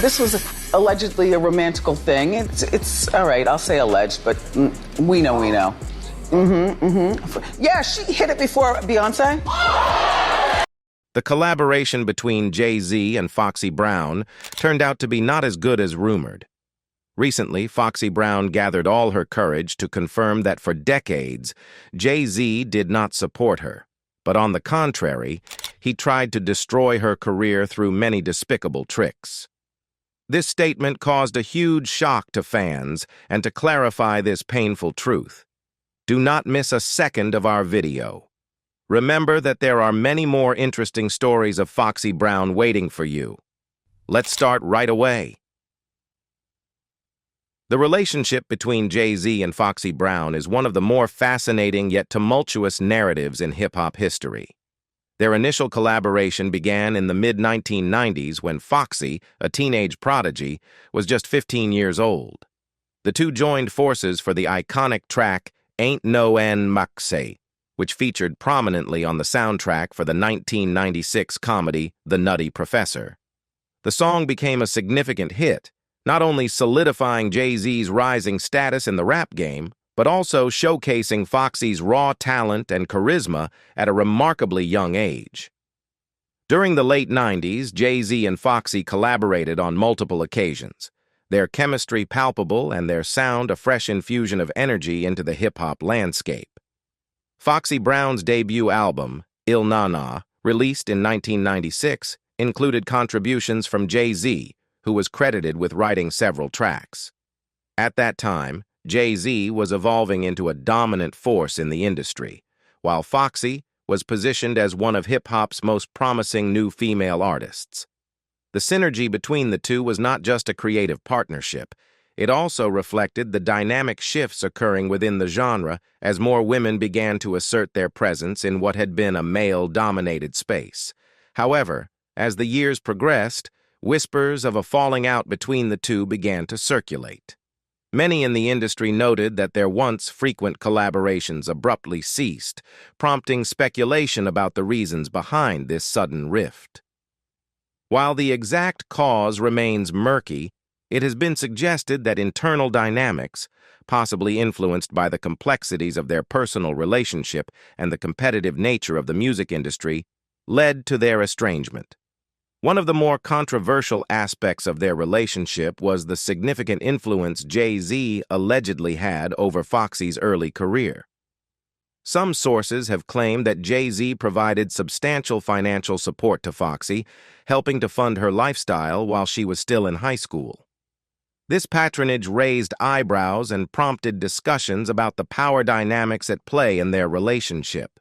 This was allegedly a romantical thing. It's all right, I'll say alleged, but we know. Yeah, she hit it before Beyonce. The collaboration between Jay-Z and Foxy Brown turned out to be not as good as rumored. Recently, Foxy Brown gathered all her courage to confirm that for decades, Jay-Z did not support her, but on the contrary, he tried to destroy her career through many despicable tricks. This statement caused a huge shock to fans, and to clarify this painful truth, do not miss a second of our video. Remember that there are many more interesting stories of Foxy Brown waiting for you. Let's start right away. The relationship between Jay-Z and Foxy Brown is one of the more fascinating yet tumultuous narratives in hip-hop history. Their initial collaboration began in the mid-1990s when Foxy, a teenage prodigy, was just 15 years old. The two joined forces for the iconic track Ain't No N Maxey, which featured prominently on the soundtrack for the 1996 comedy The Nutty Professor. The song became a significant hit, not only solidifying Jay-Z's rising status in the rap game, but also showcasing Foxy's raw talent and charisma at a remarkably young age. During the late 90s, Jay-Z and Foxy collaborated on multiple occasions, their chemistry palpable and their sound a fresh infusion of energy into the hip-hop landscape. Foxy Brown's debut album, Il Na Na, released in 1996, included contributions from Jay-Z, who was credited with writing several tracks. At that time, Jay-Z was evolving into a dominant force in the industry, while Foxy was positioned as one of hip-hop's most promising new female artists. The synergy between the two was not just a creative partnership, it also reflected the dynamic shifts occurring within the genre as more women began to assert their presence in what had been a male-dominated space. However, as the years progressed, whispers of a falling out between the two began to circulate. Many in the industry noted that their once frequent collaborations abruptly ceased, prompting speculation about the reasons behind this sudden rift. While the exact cause remains murky, it has been suggested that internal dynamics, possibly influenced by the complexities of their personal relationship and the competitive nature of the music industry, led to their estrangement. One of the more controversial aspects of their relationship was the significant influence Jay-Z allegedly had over Foxy's early career. Some sources have claimed that Jay-Z provided substantial financial support to Foxy, helping to fund her lifestyle while she was still in high school. This patronage raised eyebrows and prompted discussions about the power dynamics at play in their relationship.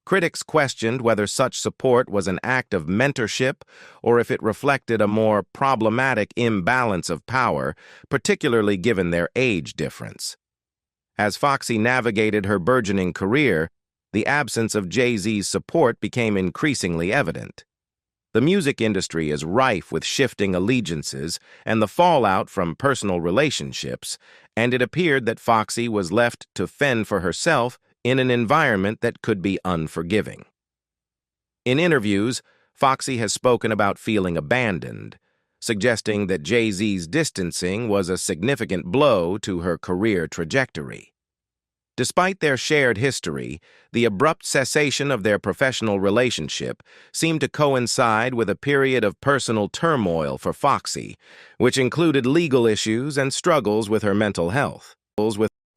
Critics questioned whether such support was an act of mentorship or if it reflected a more problematic imbalance of power, particularly given their age difference. As Foxy navigated her burgeoning career, the absence of Jay-Z's support became increasingly evident. The music industry is rife with shifting allegiances and the fallout from personal relationships, and it appeared that Foxy was left to fend for herself in an environment that could be unforgiving. In interviews, Foxy has spoken about feeling abandoned, suggesting that Jay-Z's distancing was a significant blow to her career trajectory. Despite their shared history, the abrupt cessation of their professional relationship seemed to coincide with a period of personal turmoil for Foxy, which included legal issues and struggles with her mental health.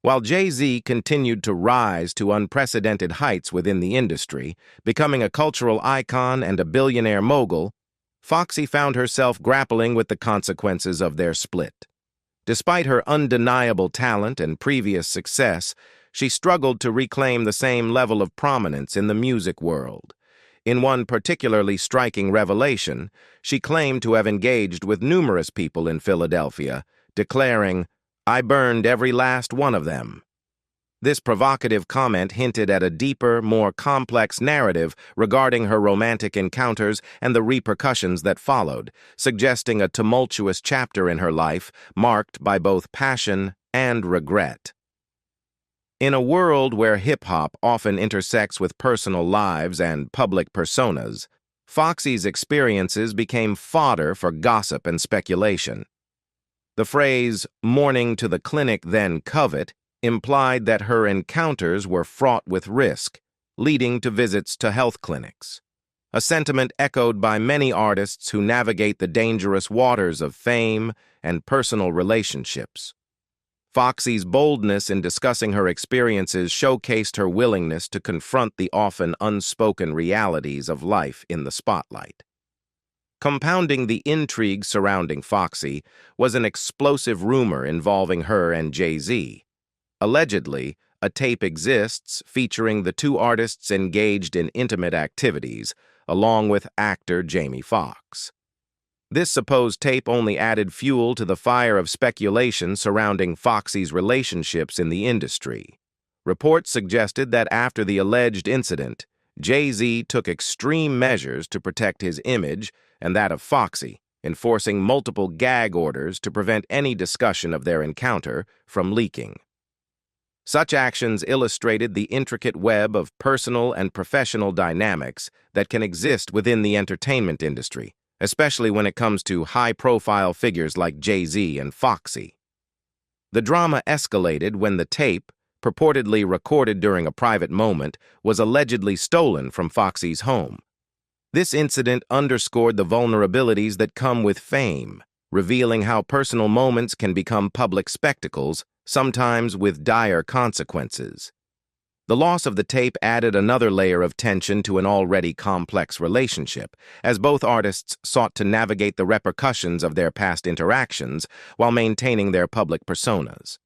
While Jay-Z continued to rise to unprecedented heights within the industry, becoming a cultural icon and a billionaire mogul, Foxy found herself grappling with the consequences of their split. Despite her undeniable talent and previous success, she struggled to reclaim the same level of prominence in the music world. In one particularly striking revelation, she claimed to have engaged with numerous people in Philadelphia, declaring, "I burned every last one of them." This provocative comment hinted at a deeper, more complex narrative regarding her romantic encounters and the repercussions that followed, suggesting a tumultuous chapter in her life marked by both passion and regret. In a world where hip-hop often intersects with personal lives and public personas, Foxy's experiences became fodder for gossip and speculation. The phrase, "morning to the clinic, then covet," implied that her encounters were fraught with risk, leading to visits to health clinics, a sentiment echoed by many artists who navigate the dangerous waters of fame and personal relationships. Foxy's boldness in discussing her experiences showcased her willingness to confront the often unspoken realities of life in the spotlight. Compounding the intrigue surrounding Foxy was an explosive rumor involving her and Jay-Z. Allegedly, a tape exists featuring the two artists engaged in intimate activities, along with actor Jamie Foxx. This supposed tape only added fuel to the fire of speculation surrounding Foxy's relationships in the industry. Reports suggested that after the alleged incident, Jay-Z took extreme measures to protect his image and that of Foxy, enforcing multiple gag orders to prevent any discussion of their encounter from leaking. Such actions illustrated the intricate web of personal and professional dynamics that can exist within the entertainment industry, especially when it comes to high-profile figures like Jay-Z and Foxy. The drama escalated when the tape, purportedly recorded during a private moment, was allegedly stolen from Foxy's home. This incident underscored the vulnerabilities that come with fame, revealing how personal moments can become public spectacles, sometimes with dire consequences. The loss of the tape added another layer of tension to an already complex relationship, as both artists sought to navigate the repercussions of their past interactions while maintaining their public personas.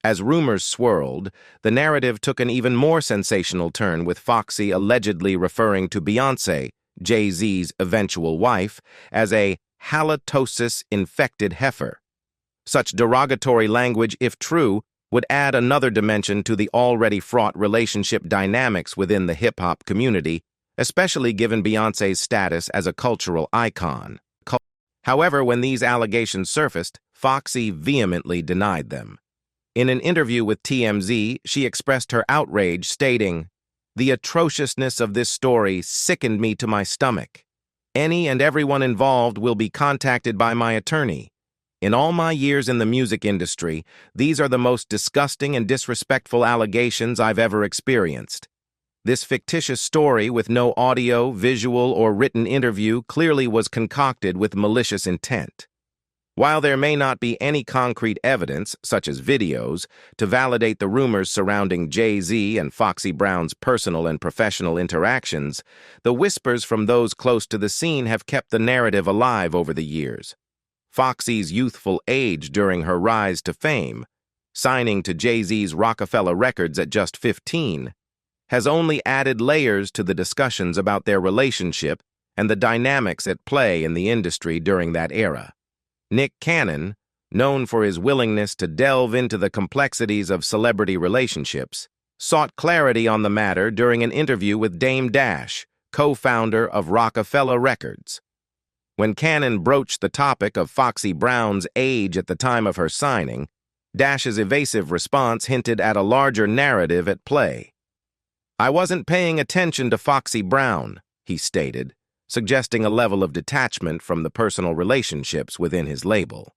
As rumors swirled, the narrative took an even more sensational turn, with Foxy allegedly referring to Beyoncé, Jay-Z's eventual wife, as a halitosis-infected heifer. Such derogatory language, if true, would add another dimension to the already fraught relationship dynamics within the hip-hop community, especially given Beyoncé's status as a cultural icon. However, when these allegations surfaced, Foxy vehemently denied them. In an interview with TMZ, she expressed her outrage, stating, "The atrociousness of this story sickened me to my stomach. Any and everyone involved will be contacted by my attorney. In all my years in the music industry, these are the most disgusting and disrespectful allegations I've ever experienced. This fictitious story with no audio, visual, or written interview clearly was concocted with malicious intent. While there may not be any concrete evidence, such as videos, to validate the rumors surrounding Jay-Z and Foxy Brown's personal and professional interactions, the whispers from those close to the scene have kept the narrative alive over the years. Foxy's youthful age during her rise to fame, signing to Jay-Z's Rockefeller Records at just 15, has only added layers to the discussions about their relationship and the dynamics at play in the industry during that era. Nick Cannon, known for his willingness to delve into the complexities of celebrity relationships, sought clarity on the matter during an interview with Dame Dash, co-founder of Rockefeller Records. When Cannon broached the topic of Foxy Brown's age at the time of her signing, Dash's evasive response hinted at a larger narrative at play. "I wasn't paying attention to Foxy Brown," he stated, suggesting a level of detachment from the personal relationships within his label.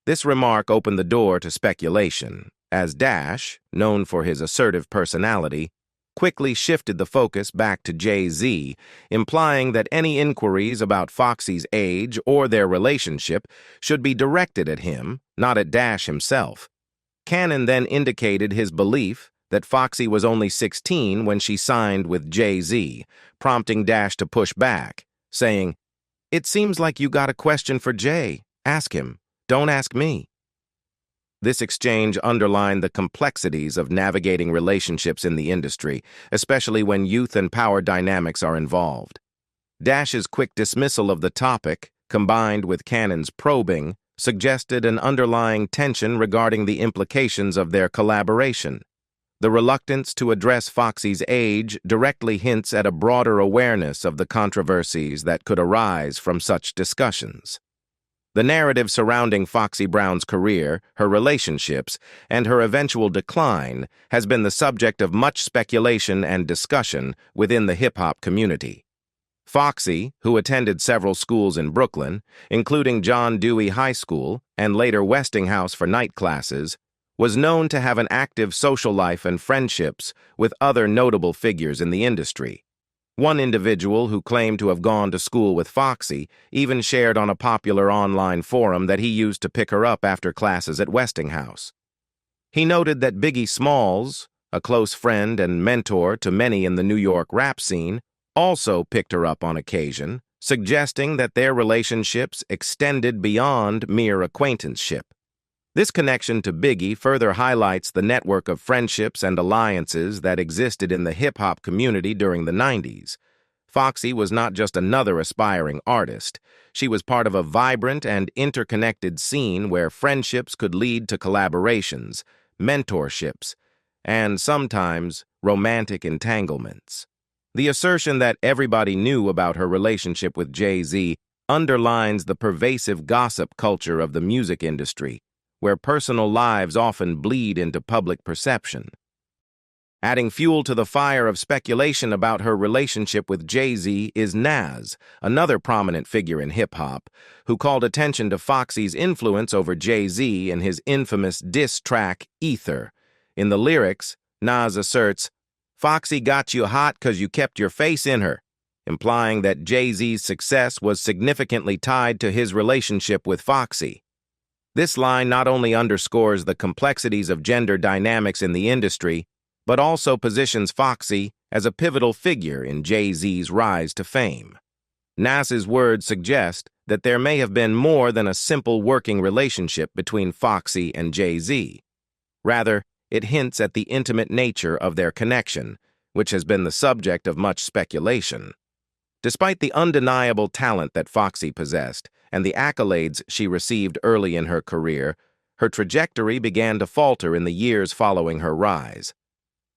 This remark opened the door to speculation, as Dash, known for his assertive personality, quickly shifted the focus back to Jay-Z, implying that any inquiries about Foxy's age or their relationship should be directed at him, not at Dash himself. Cannon then indicated his belief that Foxy was only 16 when she signed with Jay-Z, prompting Dash to push back, saying, "It seems like you got a question for Jay. Ask him. Don't ask me." This exchange underlined the complexities of navigating relationships in the industry, especially when youth and power dynamics are involved. Dash's quick dismissal of the topic, combined with Cannon's probing, suggested an underlying tension regarding the implications of their collaboration. The reluctance to address Foxy's age directly hints at a broader awareness of the controversies that could arise from such discussions. The narrative surrounding Foxy Brown's career, her relationships, and her eventual decline has been the subject of much speculation and discussion within the hip-hop community. Foxy, who attended several schools in Brooklyn, including John Dewey High School and later Westinghouse for night classes, was known to have an active social life and friendships with other notable figures in the industry. One individual who claimed to have gone to school with Foxy even shared on a popular online forum that he used to pick her up after classes at Westinghouse. He noted that Biggie Smalls, a close friend and mentor to many in the New York rap scene, also picked her up on occasion, suggesting that their relationships extended beyond mere acquaintanceship. This connection to Biggie further highlights the network of friendships and alliances that existed in the hip-hop community during the 90s. Foxy was not just another aspiring artist. She was part of a vibrant and interconnected scene where friendships could lead to collaborations, mentorships, and sometimes romantic entanglements. The assertion that everybody knew about her relationship with Jay-Z underlines the pervasive gossip culture of the music industry, where personal lives often bleed into public perception. Adding fuel to the fire of speculation about her relationship with Jay-Z is Nas, another prominent figure in hip-hop, who called attention to Foxy's influence over Jay-Z in his infamous diss track, Ether. In the lyrics, Nas asserts, "Foxy got you hot 'cause you kept your face in her," implying that Jay-Z's success was significantly tied to his relationship with Foxy. This line not only underscores the complexities of gender dynamics in the industry, but also positions Foxy as a pivotal figure in Jay-Z's rise to fame. Nas's words suggest that there may have been more than a simple working relationship between Foxy and Jay-Z. Rather, it hints at the intimate nature of their connection, which has been the subject of much speculation. Despite the undeniable talent that Foxy possessed and the accolades she received early in her career, her trajectory began to falter in the years following her rise.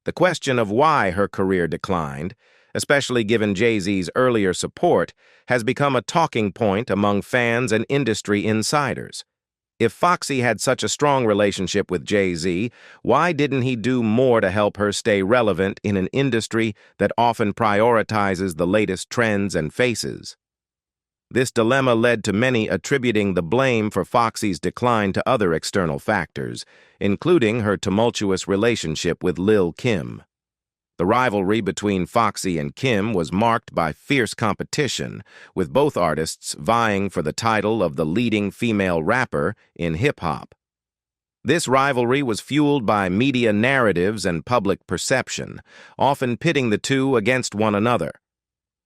The question of why her career declined, especially given Jay-Z's earlier support, has become a talking point among fans and industry insiders. If Foxy had such a strong relationship with Jay-Z, why didn't he do more to help her stay relevant in an industry that often prioritizes the latest trends and faces? This dilemma led to many attributing the blame for Foxy's decline to other external factors, including her tumultuous relationship with Lil Kim. The rivalry between Foxy and Kim was marked by fierce competition, with both artists vying for the title of the leading female rapper in hip-hop. This rivalry was fueled by media narratives and public perception, often pitting the two against one another.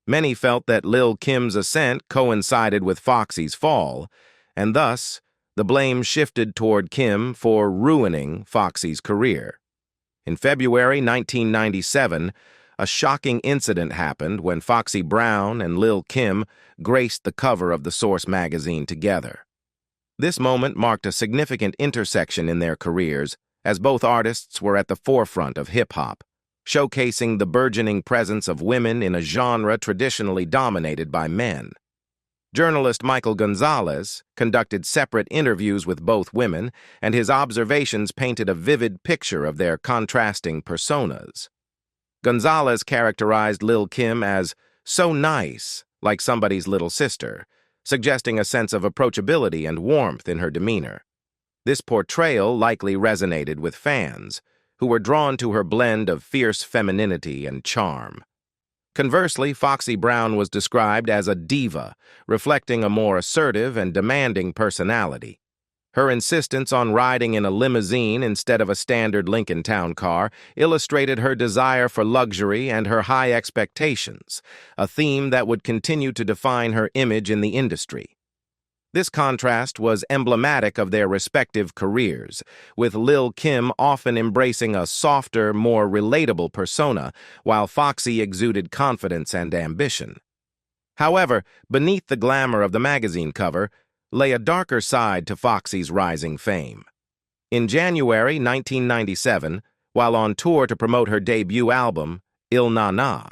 Many felt that Lil Kim's ascent coincided with Foxy's fall, and thus the blame shifted toward Kim for ruining Foxy's career. In February 1997, a shocking incident happened when Foxy Brown and Lil Kim graced the cover of the Source magazine together. This moment marked a significant intersection in their careers, as both artists were at the forefront of hip-hop, showcasing the burgeoning presence of women in a genre traditionally dominated by men. Journalist Michael Gonzalez conducted separate interviews with both women, and his observations painted a vivid picture of their contrasting personas. Gonzalez characterized Lil Kim as so nice, like somebody's little sister, suggesting a sense of approachability and warmth in her demeanor. This portrayal likely resonated with fans, who were drawn to her blend of fierce femininity and charm. Conversely, Foxy Brown was described as a diva, reflecting a more assertive and demanding personality. Her insistence on riding in a limousine instead of a standard Lincoln Town car illustrated her desire for luxury and her high expectations, a theme that would continue to define her image in the industry. This contrast was emblematic of their respective careers, with Lil Kim often embracing a softer, more relatable persona, while Foxy exuded confidence and ambition. However, beneath the glamour of the magazine cover lay a darker side to Foxy's rising fame. In January 1997, while on tour to promote her debut album, Il Na Na,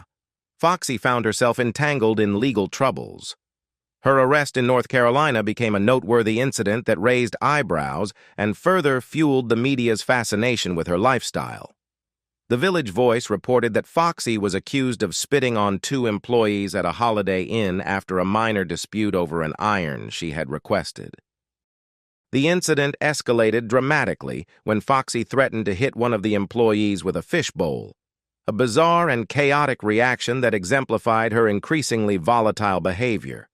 Foxy found herself entangled in legal troubles. Her arrest in North Carolina became a noteworthy incident that raised eyebrows and further fueled the media's fascination with her lifestyle. The Village Voice reported that Foxy was accused of spitting on 2 employees at a Holiday Inn after a minor dispute over an iron she had requested. The incident escalated dramatically when Foxy threatened to hit one of the employees with a fishbowl, a bizarre and chaotic reaction that exemplified her increasingly volatile behavior.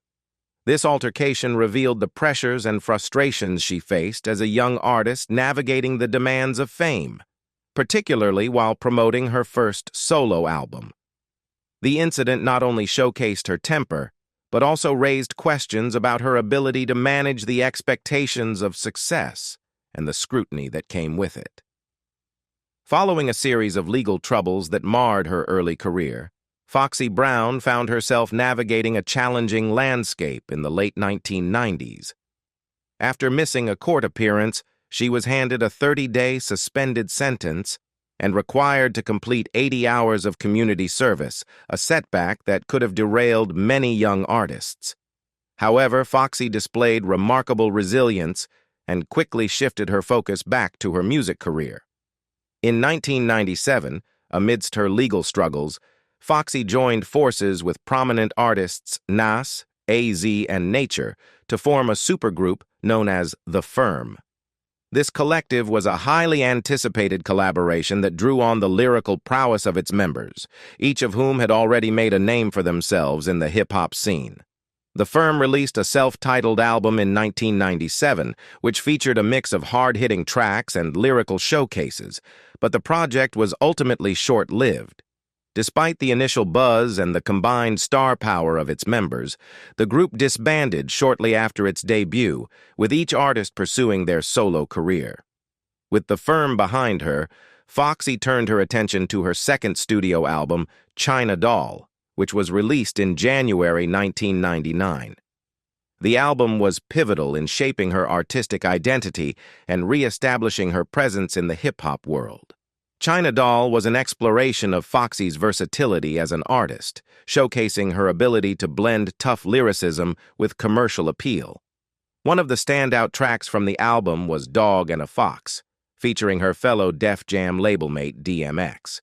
This altercation revealed the pressures and frustrations she faced as a young artist navigating the demands of fame, particularly while promoting her first solo album. The incident not only showcased her temper, but also raised questions about her ability to manage the expectations of success and the scrutiny that came with it. Following a series of legal troubles that marred her early career, Foxy Brown found herself navigating a challenging landscape in the late 1990s. After missing a court appearance, she was handed a 30-day suspended sentence and required to complete 80 hours of community service, a setback that could have derailed many young artists. However, Foxy displayed remarkable resilience and quickly shifted her focus back to her music career. In 1997, amidst her legal struggles, Foxy joined forces with prominent artists Nas, AZ, and Nature to form a supergroup known as The Firm. This collective was a highly anticipated collaboration that drew on the lyrical prowess of its members, each of whom had already made a name for themselves in the hip-hop scene. The Firm released a self-titled album in 1997, which featured a mix of hard-hitting tracks and lyrical showcases, but the project was ultimately short-lived. Despite the initial buzz and the combined star power of its members, the group disbanded shortly after its debut, with each artist pursuing their solo career. With The Firm behind her, Foxy turned her attention to her second studio album, China Doll, which was released in January 1999. The album was pivotal in shaping her artistic identity and re-establishing her presence in the hip-hop world. China Doll was an exploration of Foxy's versatility as an artist, showcasing her ability to blend tough lyricism with commercial appeal. One of the standout tracks from the album was Dog and a Fox, featuring her fellow Def Jam labelmate DMX.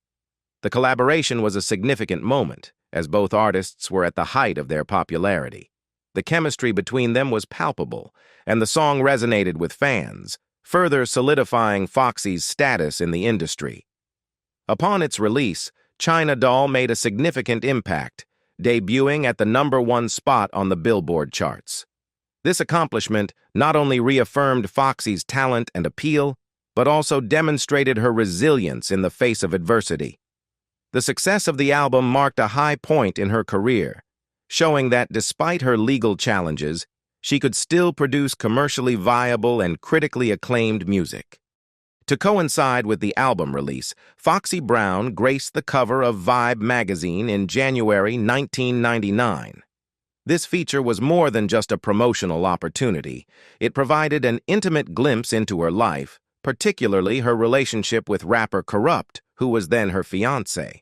The collaboration was a significant moment, as both artists were at the height of their popularity. The chemistry between them was palpable, and the song resonated with fans, further solidifying Foxy's status in the industry. Upon its release, China Doll made a significant impact, debuting at the #1 spot on the Billboard charts. This accomplishment not only reaffirmed Foxy's talent and appeal, but also demonstrated her resilience in the face of adversity. The success of the album marked a high point in her career, showing that despite her legal challenges, she could still produce commercially viable and critically acclaimed music. To coincide with the album release, Foxy Brown graced the cover of Vibe magazine in January 1999. This feature was more than just a promotional opportunity. It provided an intimate glimpse into her life, particularly her relationship with rapper Corrupt, who was then her fiancé.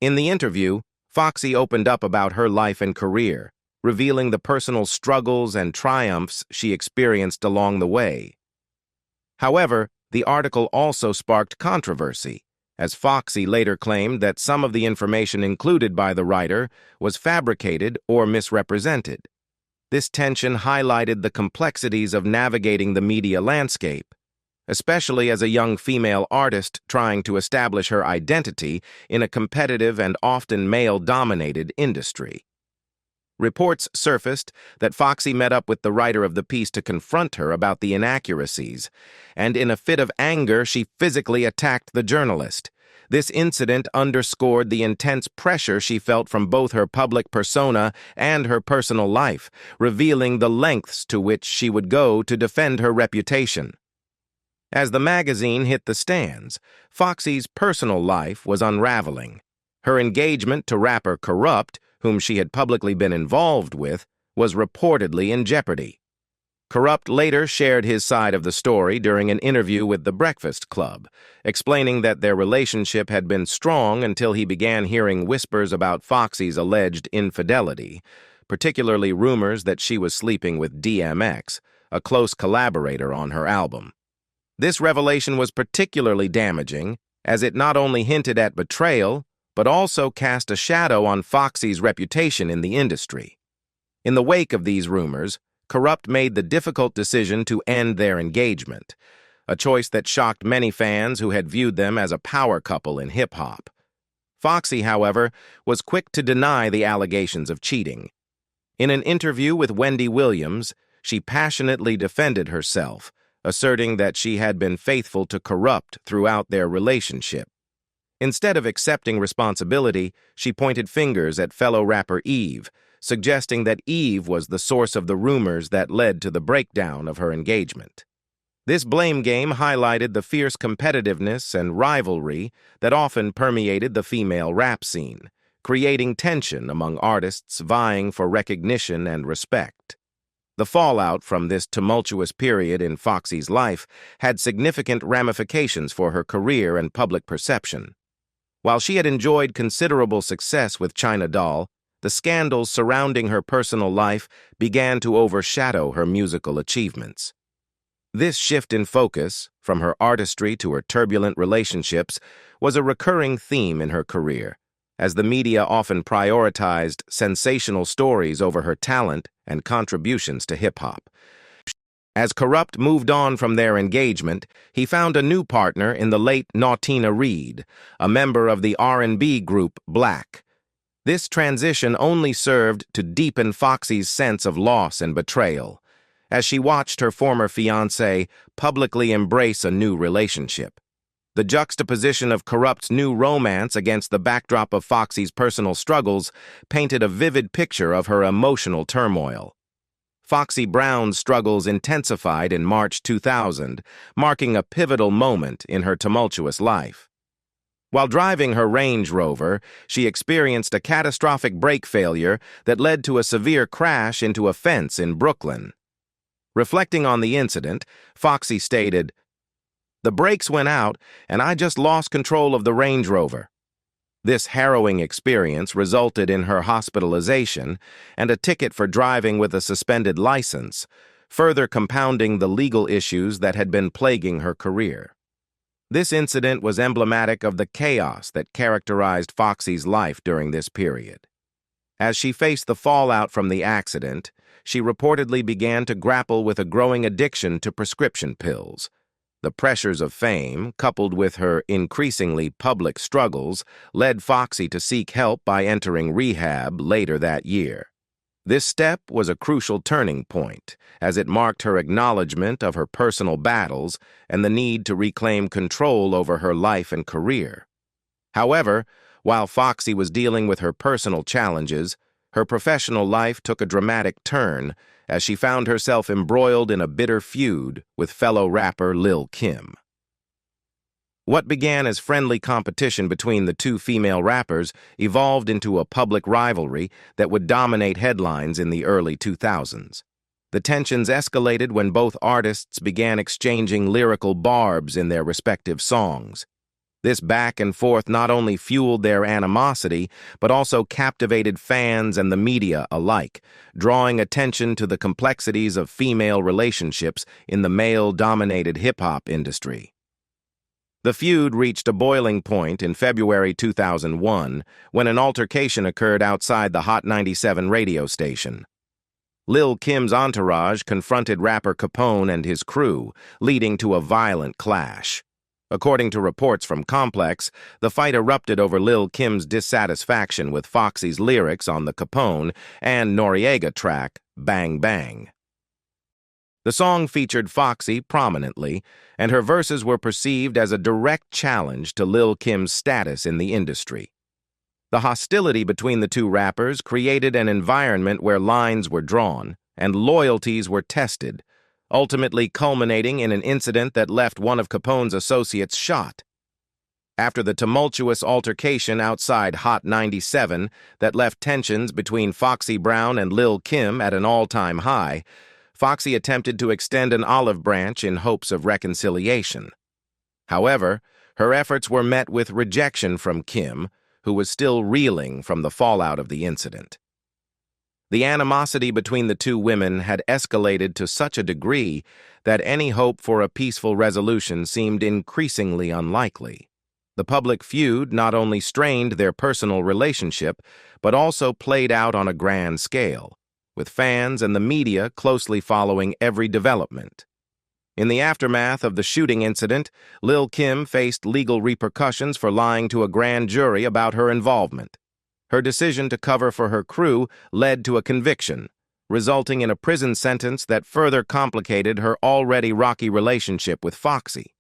In the interview, Foxy opened up about her life and career, revealing the personal struggles and triumphs she experienced along the way. However, the article also sparked controversy, as Foxy later claimed that some of the information included by the writer was fabricated or misrepresented. This tension highlighted the complexities of navigating the media landscape, especially as a young female artist trying to establish her identity in a competitive and often male-dominated industry. Reports surfaced that Foxy met up with the writer of the piece to confront her about the inaccuracies, and in a fit of anger, she physically attacked the journalist. This incident underscored the intense pressure she felt from both her public persona and her personal life, revealing the lengths to which she would go to defend her reputation. As the magazine hit the stands, Foxy's personal life was unraveling. Her engagement to rapper Corrupt, whom she had publicly been involved with, was reportedly in jeopardy. Corrupt later shared his side of the story during an interview with The Breakfast Club, explaining that their relationship had been strong until he began hearing whispers about Foxy's alleged infidelity, particularly rumors that she was sleeping with DMX, a close collaborator on her album. This revelation was particularly damaging, as it not only hinted at betrayal, but also cast a shadow on Foxy's reputation in the industry. In the wake of these rumors, Corrupt made the difficult decision to end their engagement, a choice that shocked many fans who had viewed them as a power couple in hip-hop. Foxy, however, was quick to deny the allegations of cheating. In an interview with Wendy Williams, she passionately defended herself, asserting that she had been faithful to Corrupt throughout their relationship. Instead of accepting responsibility, she pointed fingers at fellow rapper Eve, suggesting that Eve was the source of the rumors that led to the breakdown of her engagement. This blame game highlighted the fierce competitiveness and rivalry that often permeated the female rap scene, creating tension among artists vying for recognition and respect. The fallout from this tumultuous period in Foxy's life had significant ramifications for her career and public perception. While she had enjoyed considerable success with China Doll, the scandals surrounding her personal life began to overshadow her musical achievements. This shift in focus, from her artistry to her turbulent relationships, was a recurring theme in her career, as the media often prioritized sensational stories over her talent and contributions to hip-hop. As Corrupt moved on from their engagement, he found a new partner in the late Naughtina Reed, a member of the R&B group Black. This transition only served to deepen Foxy's sense of loss and betrayal, as she watched her former fiancé publicly embrace a new relationship. The juxtaposition of Corrupt's new romance against the backdrop of Foxy's personal struggles painted a vivid picture of her emotional turmoil. Foxy Brown's struggles intensified in March 2000, marking a pivotal moment in her tumultuous life. While driving her Range Rover, she experienced a catastrophic brake failure that led to a severe crash into a fence in Brooklyn. Reflecting on the incident, Foxy stated, "The brakes went out, and I just lost control of the Range Rover." This harrowing experience resulted in her hospitalization and a ticket for driving with a suspended license, further compounding the legal issues that had been plaguing her career. This incident was emblematic of the chaos that characterized Foxy's life during this period. As she faced the fallout from the accident, she reportedly began to grapple with a growing addiction to prescription pills. The pressures of fame, coupled with her increasingly public struggles, led Foxy to seek help by entering rehab later that year. This step was a crucial turning point, as it marked her acknowledgement of her personal battles and the need to reclaim control over her life and career. However, while Foxy was dealing with her personal challenges, her professional life took a dramatic turn as she found herself embroiled in a bitter feud with fellow rapper Lil Kim. What began as friendly competition between the two female rappers evolved into a public rivalry that would dominate headlines in the early 2000s. The tensions escalated when both artists began exchanging lyrical barbs in their respective songs. This back and forth not only fueled their animosity, but also captivated fans and the media alike, drawing attention to the complexities of female relationships in the male-dominated hip-hop industry. The feud reached a boiling point in February 2001 when an altercation occurred outside the Hot 97 radio station. Lil Kim's entourage confronted rapper Capone and his crew, leading to a violent clash. According to reports from Complex, the fight erupted over Lil Kim's dissatisfaction with Foxy's lyrics on the Capone and Noriega track, Bang Bang. The song featured Foxy prominently, and her verses were perceived as a direct challenge to Lil Kim's status in the industry. The hostility between the two rappers created an environment where lines were drawn and loyalties were tested, ultimately culminating in an incident that left one of Capone's associates shot. After the tumultuous altercation outside Hot 97 that left tensions between Foxy Brown and Lil Kim at an all-time high, Foxy attempted to extend an olive branch in hopes of reconciliation. However, her efforts were met with rejection from Kim, who was still reeling from the fallout of the incident. The animosity between the two women had escalated to such a degree that any hope for a peaceful resolution seemed increasingly unlikely. The public feud not only strained their personal relationship, but also played out on a grand scale, with fans and the media closely following every development. In the aftermath of the shooting incident, Lil Kim faced legal repercussions for lying to a grand jury about her involvement. Her decision to cover for her crew led to a conviction, resulting in a prison sentence that further complicated her already rocky relationship with Foxy.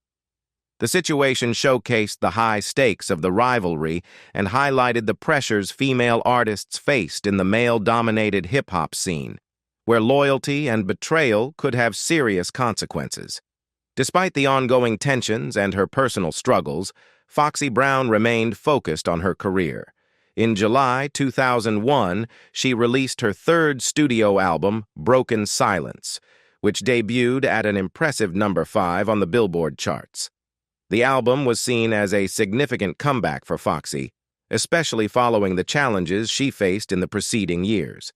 The situation showcased the high stakes of the rivalry and highlighted the pressures female artists faced in the male-dominated hip-hop scene, where loyalty and betrayal could have serious consequences. Despite the ongoing tensions and her personal struggles, Foxy Brown remained focused on her career. In July 2001, she released her third studio album, Broken Silence, which debuted at an impressive number 5 on the Billboard charts. The album was seen as a significant comeback for Foxy, especially following the challenges she faced in the preceding years.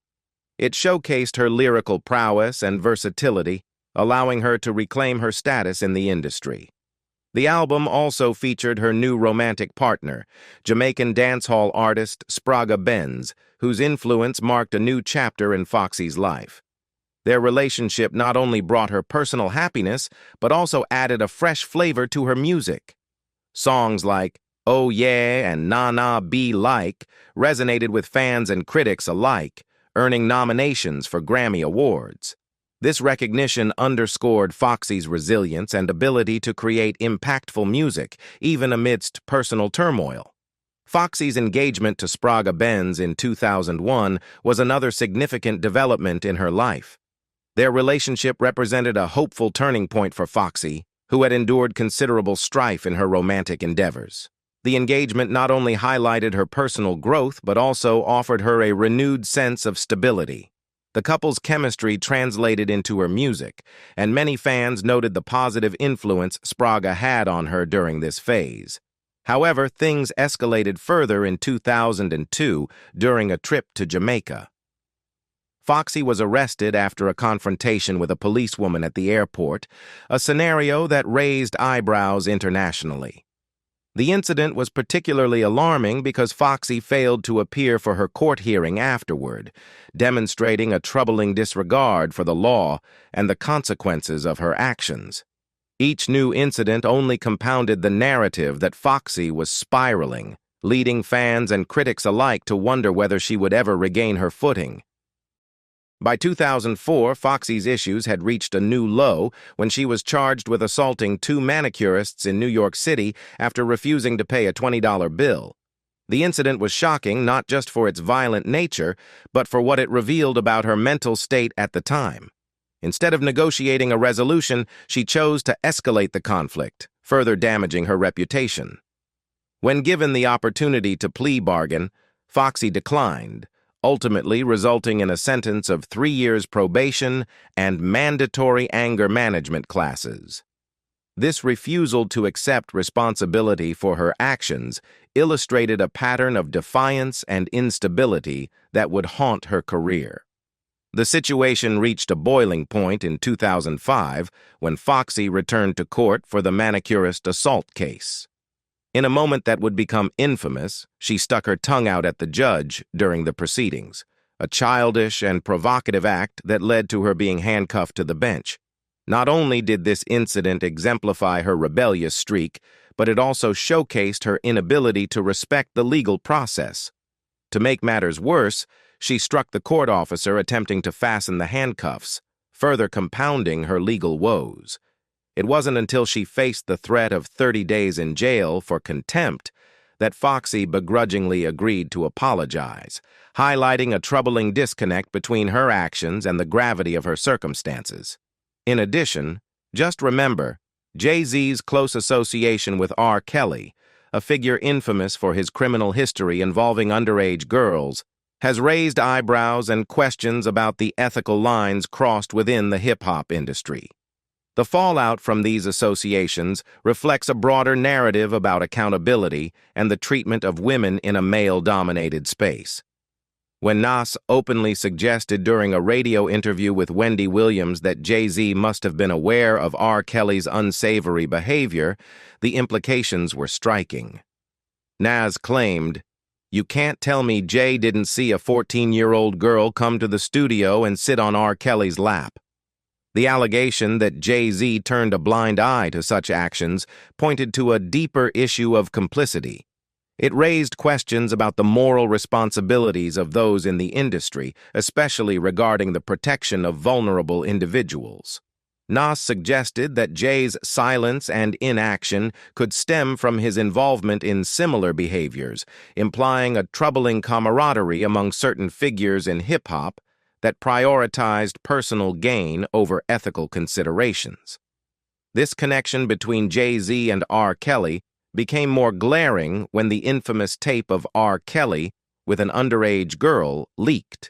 It showcased her lyrical prowess and versatility, allowing her to reclaim her status in the industry. The album also featured her new romantic partner, Jamaican dancehall artist Spraga Benz, whose influence marked a new chapter in Foxy's life. Their relationship not only brought her personal happiness, but also added a fresh flavor to her music. Songs like Oh Yeah and Nah Nah Be Like resonated with fans and critics alike, earning nominations for Grammy Awards. This recognition underscored Foxy's resilience and ability to create impactful music, even amidst personal turmoil. Foxy's engagement to Spraga Benz in 2001 was another significant development in her life. Their relationship represented a hopeful turning point for Foxy, who had endured considerable strife in her romantic endeavors. The engagement not only highlighted her personal growth, but also offered her a renewed sense of stability. The couple's chemistry translated into her music, and many fans noted the positive influence Spraga had on her during this phase. However, things escalated further in 2002 during a trip to Jamaica. Foxy was arrested after a confrontation with a policewoman at the airport, a scenario that raised eyebrows internationally. The incident was particularly alarming because Foxy failed to appear for her court hearing afterward, demonstrating a troubling disregard for the law and the consequences of her actions. Each new incident only compounded the narrative that Foxy was spiraling, leading fans and critics alike to wonder whether she would ever regain her footing. By 2004, Foxy's issues had reached a new low when she was charged with assaulting 2 manicurists in New York City after refusing to pay a $20 bill. The incident was shocking not just for its violent nature, but for what it revealed about her mental state at the time. Instead of negotiating a resolution, she chose to escalate the conflict, further damaging her reputation. When given the opportunity to plea bargain, Foxy declined, ultimately resulting in a sentence of 3 years probation and mandatory anger management classes. This refusal to accept responsibility for her actions illustrated a pattern of defiance and instability that would haunt her career. The situation reached a boiling point in 2005 when Foxy returned to court for the manicurist assault case. In a moment that would become infamous, she stuck her tongue out at the judge during the proceedings, a childish and provocative act that led to her being handcuffed to the bench. Not only did this incident exemplify her rebellious streak, but it also showcased her inability to respect the legal process. To make matters worse, she struck the court officer attempting to fasten the handcuffs, further compounding her legal woes. It wasn't until she faced the threat of 30 days in jail for contempt that Foxy begrudgingly agreed to apologize, highlighting a troubling disconnect between her actions and the gravity of her circumstances. In addition, just remember Jay-Z's close association with R. Kelly, a figure infamous for his criminal history involving underage girls, has raised eyebrows and questions about the ethical lines crossed within the hip-hop industry. The fallout from these associations reflects a broader narrative about accountability and the treatment of women in a male-dominated space. When Nas openly suggested during a radio interview with Wendy Williams that Jay-Z must have been aware of R. Kelly's unsavory behavior, the implications were striking. Nas claimed, "You can't tell me Jay didn't see a 14-year-old girl come to the studio and sit on R. Kelly's lap." The allegation that Jay-Z turned a blind eye to such actions pointed to a deeper issue of complicity. It raised questions about the moral responsibilities of those in the industry, especially regarding the protection of vulnerable individuals. Nas suggested that Jay's silence and inaction could stem from his involvement in similar behaviors, implying a troubling camaraderie among certain figures in hip-hop that prioritized personal gain over ethical considerations. This connection between Jay-Z and R. Kelly became more glaring when the infamous tape of R. Kelly with an underage girl leaked.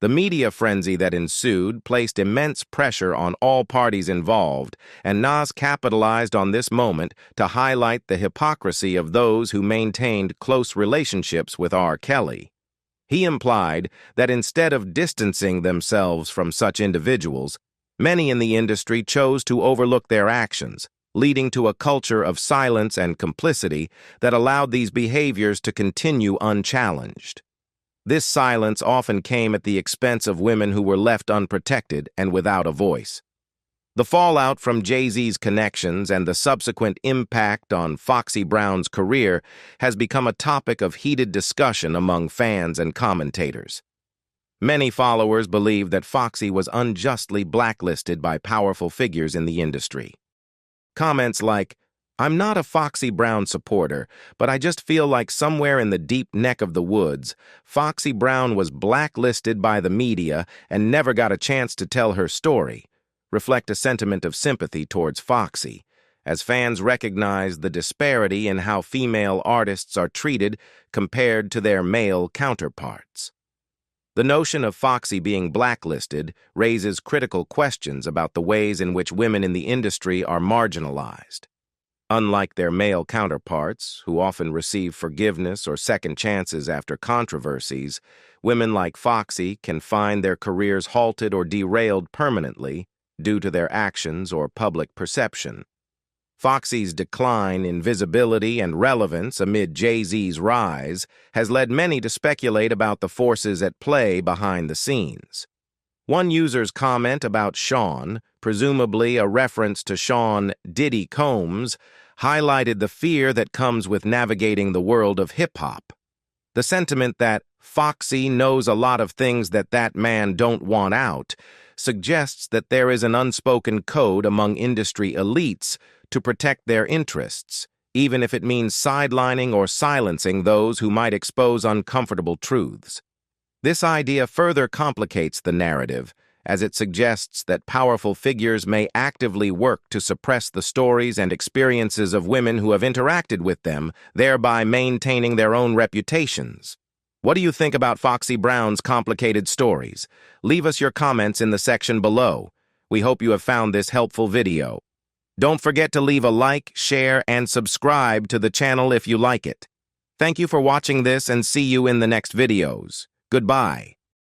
The media frenzy that ensued placed immense pressure on all parties involved, and Nas capitalized on this moment to highlight the hypocrisy of those who maintained close relationships with R. Kelly. He implied that instead of distancing themselves from such individuals, many in the industry chose to overlook their actions, leading to a culture of silence and complicity that allowed these behaviors to continue unchallenged. This silence often came at the expense of women who were left unprotected and without a voice. The fallout from Jay-Z's connections and the subsequent impact on Foxy Brown's career has become a topic of heated discussion among fans and commentators. Many followers believe that Foxy was unjustly blacklisted by powerful figures in the industry. Comments like, "I'm not a Foxy Brown supporter, but I just feel like somewhere in the deep neck of the woods, Foxy Brown was blacklisted by the media and never got a chance to tell her story," reflect a sentiment of sympathy towards Foxy, as fans recognize the disparity in how female artists are treated compared to their male counterparts. The notion of Foxy being blacklisted raises critical questions about the ways in which women in the industry are marginalized. Unlike their male counterparts, who often receive forgiveness or second chances after controversies, women like Foxy can find their careers halted or derailed permanently due to their actions or public perception. Foxy's decline in visibility and relevance amid Jay-Z's rise has led many to speculate about the forces at play behind the scenes. One user's comment about Sean, presumably a reference to Sean Diddy Combs, highlighted the fear that comes with navigating the world of hip-hop. The sentiment that Foxy knows a lot of things that man don't want out suggests that there is an unspoken code among industry elites to protect their interests, even if it means sidelining or silencing those who might expose uncomfortable truths. This idea further complicates the narrative, as it suggests that powerful figures may actively work to suppress the stories and experiences of women who have interacted with them, thereby maintaining their own reputations. What do you think about Foxy Brown's complicated stories? Leave us your comments in the section below. We hope you have found this helpful video. Don't forget to leave a like, share, and subscribe to the channel if you like it. Thank you for watching this and see you in the next videos. Goodbye.